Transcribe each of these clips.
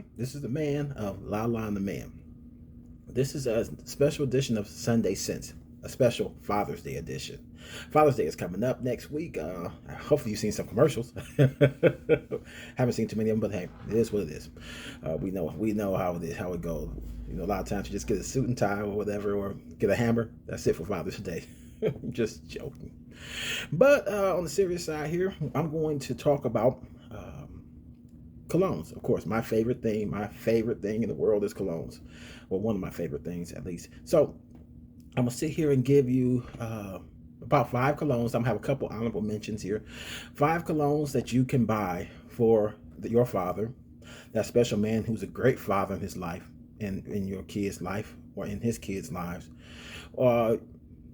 everybody. This is the man of La La and the Man. This is a special edition of Sunday Sense, a special Father's Day edition. Father's Day is coming up next week. Hopefully you've seen some commercials. Haven't seen too many of them, but hey, it is what it is. We know how it is, how it goes. You know, a lot of times you just get a suit and tie or whatever, or get a hammer. That's it for Father's Day. Just joking. But on the serious side here, I'm going to talk about colognes. Of course, my favorite thing in the world is colognes. Well, one of my favorite things, at least. So I'm gonna sit here and give you about 5 colognes. I'm gonna have a couple honorable mentions here. 5 colognes that you can buy for your father, that special man who's a great father in his life, in your kid's life, or in his kids' lives, or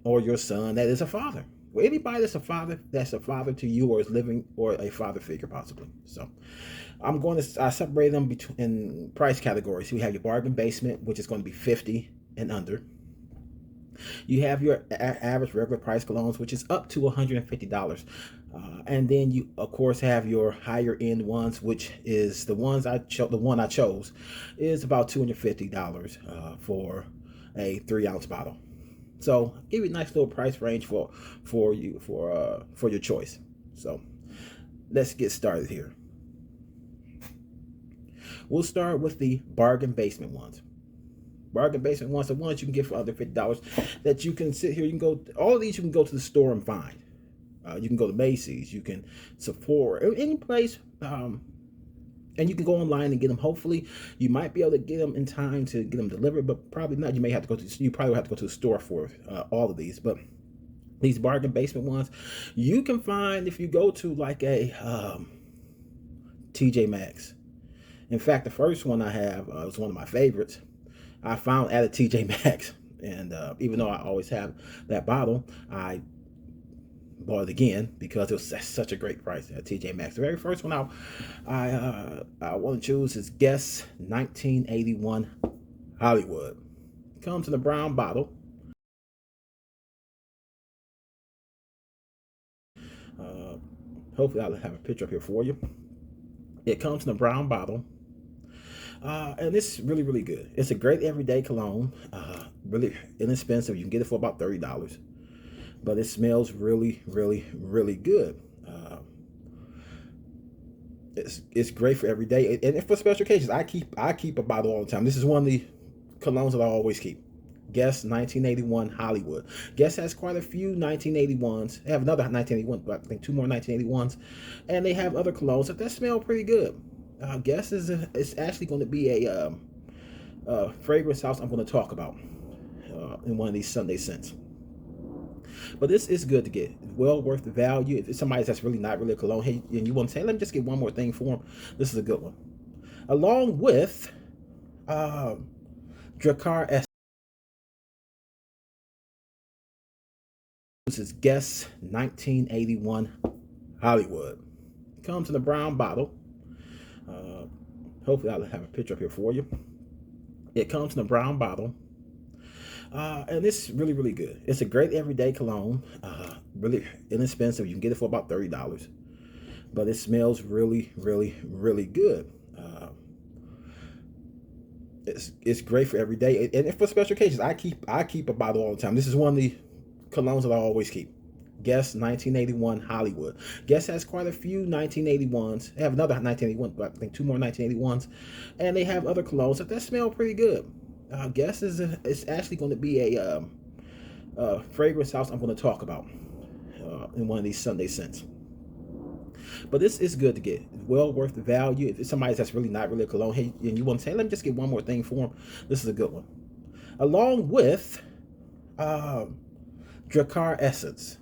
your son that is a father. Well, anybody that's a father to you, or is living, or a father figure possibly. So I'm going to separate them in price categories. We have your bargain basement, which is going to be $50 and under. You have your average regular price colognes, which is up to $150. And then you, of course, have your higher end ones, which is the one I chose is about $250 for a 3-ounce bottle. So give you a nice little price range for your choice. So let's get started here. We'll start with the bargain basement ones. Bargain basement ones, the ones you can get for under $50 that you can sit here. You can go, all of these you can go to the store and find. You can go to Macy's, you can Sephora, any place, and you can go online and get them. Hopefully, you might be able to get them in time to get them delivered, but probably not. You probably have to go to the store for all of these. But these bargain basement ones, you can find if you go to like a TJ Maxx. In fact, the first one I have is one of my favorites. I found at a TJ Maxx, and even though I always have that bottle, I bought it again because it was such a great price at TJ Maxx. The very first one I want to choose is Guess 1981 Hollywood. It comes in a brown bottle. Hopefully I'll have a picture up here for you. It comes in a brown bottle. And it's really, really good. It's a great everyday cologne. Really inexpensive. You can get it for about $30. But it smells really, really, really good. It's great for every day, and for special occasions. I keep a bottle all the time. This is one of the colognes that I always keep. Guess 1981 Hollywood. Guess has quite a few 1981s. They have another 1981, but I think 2 more 1981s, and they have other colognes that smell pretty good. Guess is actually going to be a fragrance house I'm going to talk about in one of these Sunday scents. But this is good to get. It's well worth the value. If it's somebody that's really not really a cologne, hey, and you want to say, let me just get one more thing for them, this is a good one. Along with Drakkar Essence. This is Guess 1981 Hollywood. It comes in a brown bottle. Hopefully I'll have a picture up here for you. It comes in a brown bottle. And it's really, really good. It's a great everyday cologne. Really inexpensive. You can get it for about $30. But it smells really, really, really good. It's great for every day. And for special occasions, I keep a bottle all the time. This is one of the colognes that I always keep. Guess 1981 Hollywood. Guess has quite a few 1981s. They have another 1981, but I think 2 more 1981s, and they have other colognes that smell pretty good. Guess is actually going to be a fragrance house I'm going to talk about in one of these Sunday scents. But this is good to get. It's well worth the value. If it's somebody that's really not really a cologne, hey, and you want to say, let me just get one more thing for them, this is a good one. Along with Drakkar Essence.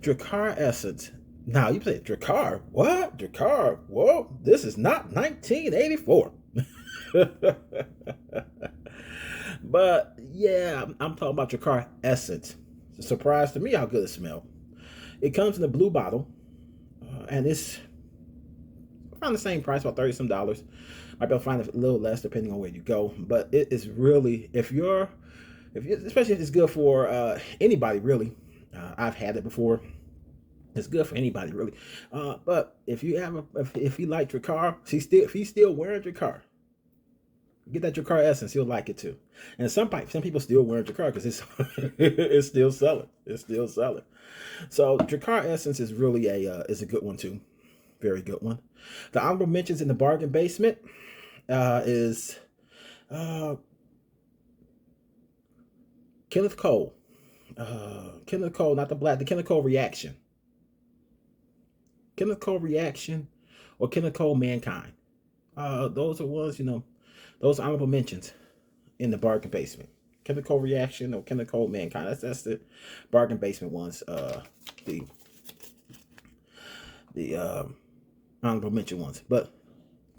Drakkar Essence. Now you say Drakkar, what? Drakkar, whoa, this is not 1984. But yeah, I'm talking about Drakkar Essence. It's a surprise to me how good it smells. It comes in a blue bottle, and it's around the same price, about $30 some. Might be able to find it a little less depending on where you go. But it is really, especially if it's good for anybody really. I've had it before. It's good for anybody really. But if you like Drakkar, if he's still wearing Drakkar, Get that Dracar Essence, you'll like it too. And some people still wearing Dracar because it's it's still selling. It's still selling. So Dracar Essence is really a good one too. Very good one. The honorable mentions in the bargain basement is Kenneth Cole. Kenneth Cole, not the black, the Kenneth Cole reaction. Kenneth Cole reaction or Kenneth Cole mankind. Those are ones, those honorable mentions in the bargain basement. Kenneth Cole reaction or Kenneth Cole mankind. That's the bargain basement ones. The honorable mention ones. But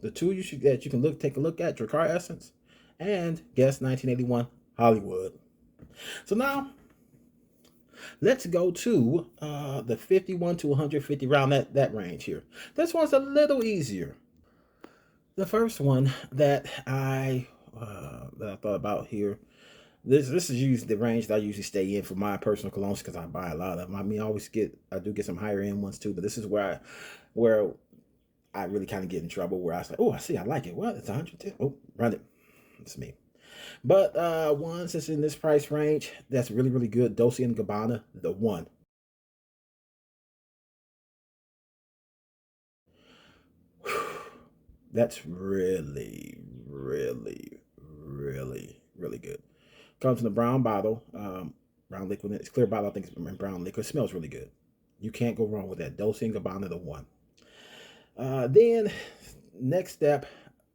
the two that you can take a look at, Dracar Essence and Guess 1981 Hollywood. So now let's go to the 51 to 150 round, that range here. This one's a little easier. The first one that I thought about here. This is usually the range that I usually stay in for my personal colognes because I buy a lot of them. I mean, I do get some higher end ones too, but this is where I really kind of get in trouble. Where I was like, oh, I like it. What? It's 110. Oh, run it. It's me. But ones that's in this price range that's really, really good. Dolce & Gabbana, the one. That's really, really, really, really good. Comes in a brown bottle, brown liquid. It's clear bottle. I think it's brown liquid. It smells really good. You can't go wrong with that. Dolce & Gabbana, the one. Then next step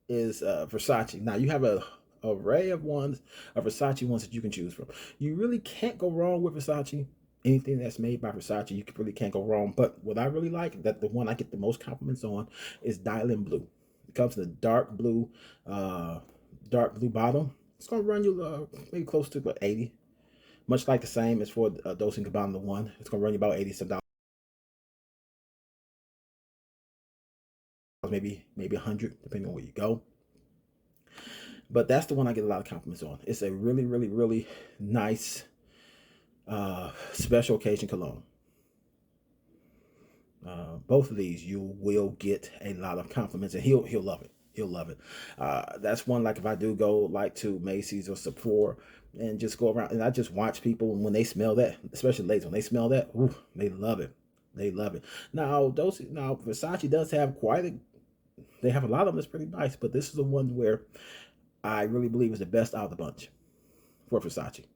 is Versace. Now you have a array of Versace ones that you can choose from. You really can't go wrong with Versace. Anything that's made by Versace, you really can't go wrong. But what I really like, that the one I get the most compliments on, is Dylan Blue. It comes in a dark blue bottle. It's gonna run you maybe close to about 80. Much like the same as for Dolce & Gabbana, the one. It's gonna run you about 80 some dollars, maybe 100, depending on where you go. But that's the one I get a lot of compliments on. It's a really, really, really nice special occasion cologne. Both of these you will get a lot of compliments, and he'll love it. He'll love it. That's one, like if I do go like to Macy's or Sephora and just go around and I just watch people, and when they smell that, especially ladies, when they smell that, ooh, they love it. They love it. Now Versace does have they have a lot of them that's pretty nice, but this is the one where I really believe is the best out of the bunch for Versace.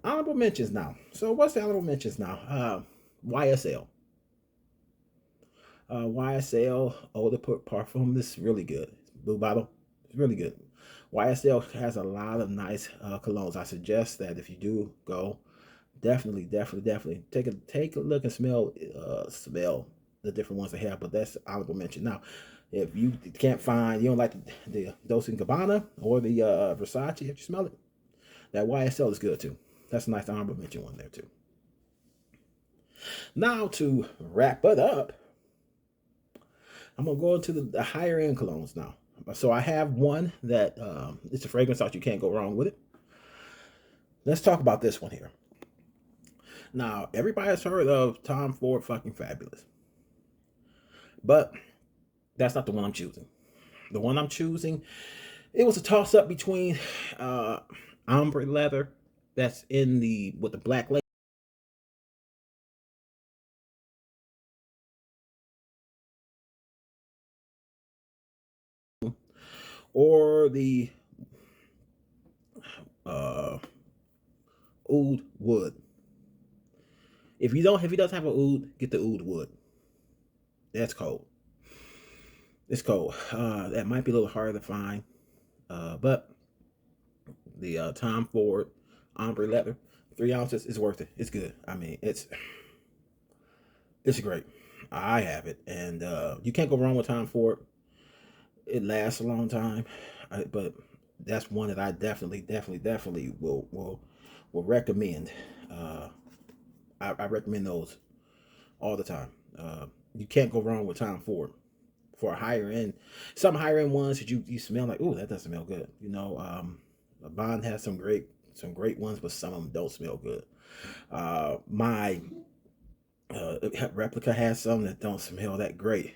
Honorable mentions now. So what's the honorable mentions now? YSL. YSL Eau de Parfum. This is really good. Blue bottle. It's really good. YSL has a lot of nice colognes. I suggest that if you do go, definitely take a look and smell the different ones they have. But that's honorable mention. Now, if you you don't like the Dolce & Gabbana or the Versace, if you smell it, that YSL is good too. That's a nice honorable mention one there too. Now to wrap it up, I'm gonna go into the higher end colognes now. So I have one that it's a fragrance out, you can't go wrong with it. Let's talk about this one here. Now everybody has heard of Tom Ford fucking fabulous, but that's not the one I'm choosing. The one I'm choosing, it was a toss up between ombre leather that's with the black label, or the oud wood. If he doesn't have an oud, get the oud wood. That's cold. It's cold. That might be a little harder to find, but the Tom Ford ombre leather, 3 ounces, is worth it. It's good. I mean, it's great. I have it, and you can't go wrong with Tom Ford. It lasts a long time, but that's one that I definitely will recommend. I recommend those all the time. You can't go wrong with Tom Ford. For a higher end, some higher end ones that you smell like, oh, that doesn't smell good. Bond has some great ones, but some of them don't smell good. My replica has some that don't smell that great,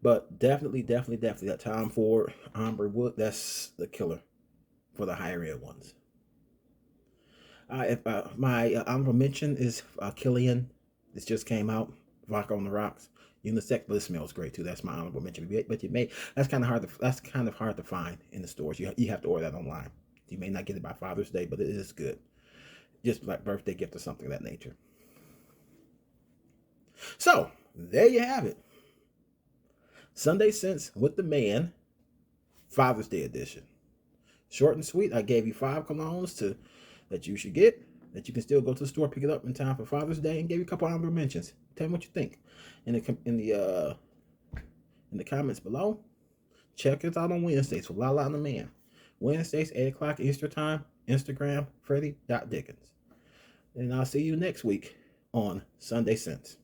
But definitely that Tom Ford Ombre Wood, that's the killer for the higher end ones. If my honorable mention is Killian. This just came out. Vodka on the Rocks. Unisex, but it smells great too. That's my honorable mention. But you may that's kind of hard to find in the stores. You have to order that online. You may not get it by Father's Day, but it is good. Just like birthday gift or something of that nature. So there you have it. Sunday Sense with the Man, Father's Day edition. Short and sweet. I gave you 5 colognes that you should get, that you can still go to the store, pick it up in time for Father's Day, and gave you a couple honorable mentions. Tell me what you think in the comments below. Check us out on Wednesdays for La and the Man. Wednesdays, 8 o'clock Eastern Time. Instagram, freddie.dickens. And I'll see you next week on Sunday Sense.